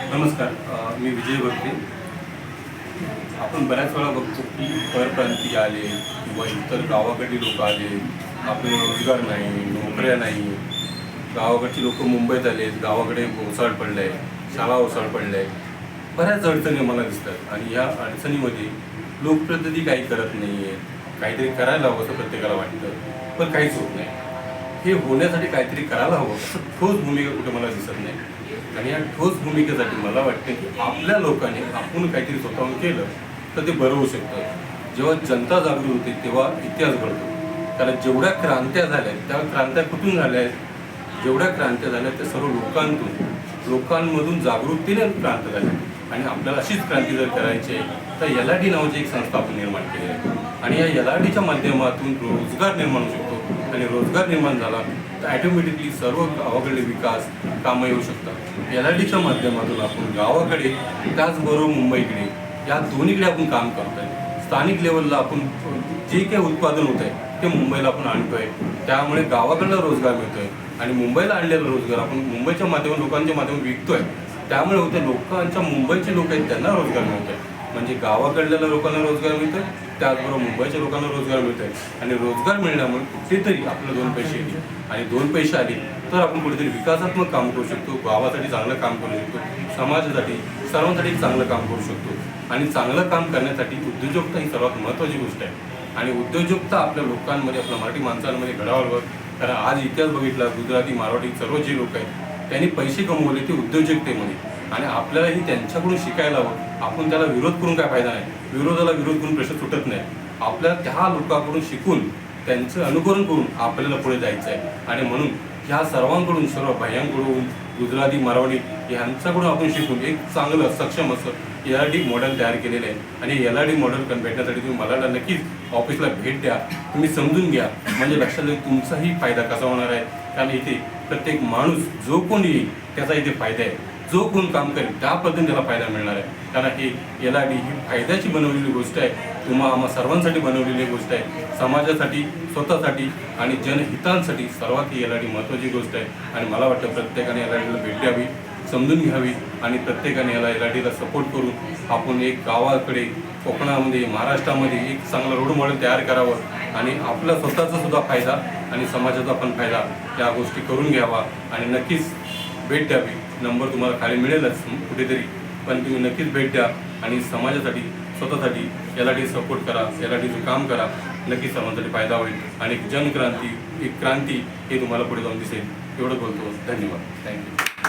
नमस्कार. मी विजय भक्ते. आपण बऱ्याच वेळा बघतो की परप्रांतीय आले किंवा इतर गावाकडील लोक आले, आपल्याला रोजगार नाही, नोकऱ्या नाही. गावाकडची लोक मुंबईत आले, गावाकडे ओसाड पडलं आहे, शाळा ओसाड पडल्या आहे. बऱ्याच अडचणी मला दिसतात आणि या अडचणीमध्ये लोकप्रतिनिधी काही करत नाही आहे. काहीतरी करायला हवं असं प्रत्येकाला वाटतं, पण काहीच होत नाही. हे होण्यासाठी काहीतरी करायला हवं असं ठोस भूमिका कुठे मला दिसत नाही. आणि या ठोस भूमिकेसाठी मला वाटतं की आपल्या लोकांनी आपण काहीतरी स्वतःहून केलं तर ते बरं होऊ शकतं. जेव्हा जनता जागृत होते तेव्हा इतिहास घडतो. कारण जेवढ्या क्रांत्या झाल्या त्या क्रांत्या कुठून झाल्या आहेत, जेवढ्या क्रांत्या झाल्या त्या सर्व लोकांमधून जागृतीने क्रांत झाल्या. आणि आपल्याला अशीच क्रांती जर करायची आहे तर LRT नावाची एक संस्था आपण निर्माण केली आहे. आणि या LRTच्या माध्यमातून रोजगार निर्माण होऊ शकतो. आणि रोजगार निर्माण झाला तर ॲटोमॅटिकली सर्व गावाकडे विकास कामं येऊ शकतात. LRTच्या माध्यमातून आपण गावाकडे त्याचबरोबर मुंबईकडे या दोन्हीकडे आपण काम करतो आहे. स्थानिक लेवलला आपण जे काही उत्पादन होत आहे ते मुंबईला आपण आणतो आहे. त्यामुळे गावाकडला रोजगार मिळतो आहे आणि मुंबईला आणलेला रोजगार आपण मुंबईच्या माध्यमातून लोकांच्या माध्यमातून विकतो आहे. त्यामुळे होते लोकांच्या मुंबईचे लोक आहेत त्यांना रोजगार मिळतो आहे. म्हणजे गावाकडल्या लोकांना रोजगार मिळतो आहे, त्याचबरोबर मुंबईच्या लोकांना रोजगार मिळतो आहे. आणि रोजगार मिळण्यामुळे कुठेतरी आपलं 2 पैसे येतील. आणि 2 पैसे आले तर आपण कुठेतरी विकासात्मक काम करू शकतो, गावासाठी चांगलं काम करू शकतो, समाजासाठी सर्वांसाठी चांगलं काम करू शकतो. आणि चांगलं काम करण्यासाठी उद्योजकता ही सर्वात महत्त्वाची गोष्ट आहे. आणि उद्योजकता आपल्या लोकांमध्ये, आपल्या मराठी माणसांमध्ये घडावं. कारण आज इतिहास बघितला, गुजराती, मारवाडी सर्व जे लोक आहेत त्यांनी पैसे कमवले ते उद्योजकतेमध्ये. आणि आपल्यालाही त्यांच्याकडून शिकायला हवं. आपण त्याला विरोध करून काय फायदा नाही, विरोधाला विरोध करून प्रश्न सुटत नाही. आपल्याला त्या लोकांकडून शिकून त्यांचं अनुकरण करून आपल्याला पुढे जायचं आहे. आणि म्हणून ह्या सर्वांकडून, सर्व भैयांकडून, गुजराती, मारवाडी ह्यांच्याकडून आपण शिकून एक चांगलं सक्षम असं LRT मॉडेल तयार केलेलं आहे. आणि LRT मॉडेल भेटण्यासाठी तुम्ही मला नक्कीच ऑफिसला भेट द्या, तुम्ही समजून घ्या. म्हणजे लक्षात येईल तुमचाही फायदा कसा होणार आहे. कारण इथे प्रत्येक माणूस जो कोण येईल त्याचा इथे फायदा आहे. जो कोण काम करेल त्या पद्धतीने त्याला फायदा मिळणार आहे. कारण हे LRT ही फायद्याची बनवलेली गोष्ट आहे. आम्हा सर्वांसाठी बनवलेली गोष्ट आहे. समाजासाठी, स्वतःसाठी आणि जनहितांसाठी सर्वात ही LRT महत्त्वाची गोष्ट आहे. आणि मला वाटतं प्रत्येकाने LRTला भेट द्यावी, समजून घ्यावी आणि प्रत्येकाने LRTला सपोर्ट करून आपण एक गावाकडे, कोकणामध्ये, महाराष्ट्रामध्ये एक चांगलं रोल मॉडेल तयार करावं. आणि आपला स्वतःचा सुद्धा फायदा आणि समाजाचा पण फायदा या गोष्टी करून घ्यावा. आणि नक्कीच भेट द्यावी. नंबर तुम्हाला खाली मिळेलच कुठेतरी, पण तुम्ही नक्कीच भेट द्या आणि समाजासाठी, स्वतःसाठी LRT सपोर्ट करा, LRTचं काम करा. नक्कीच सर्वांसाठी फायदा होईल आणि एक जनक्रांती, एक क्रांती हे तुम्हाला पुढे जाऊन दिसेल. एवढं बोलतो. धन्यवाद. थँक्यू.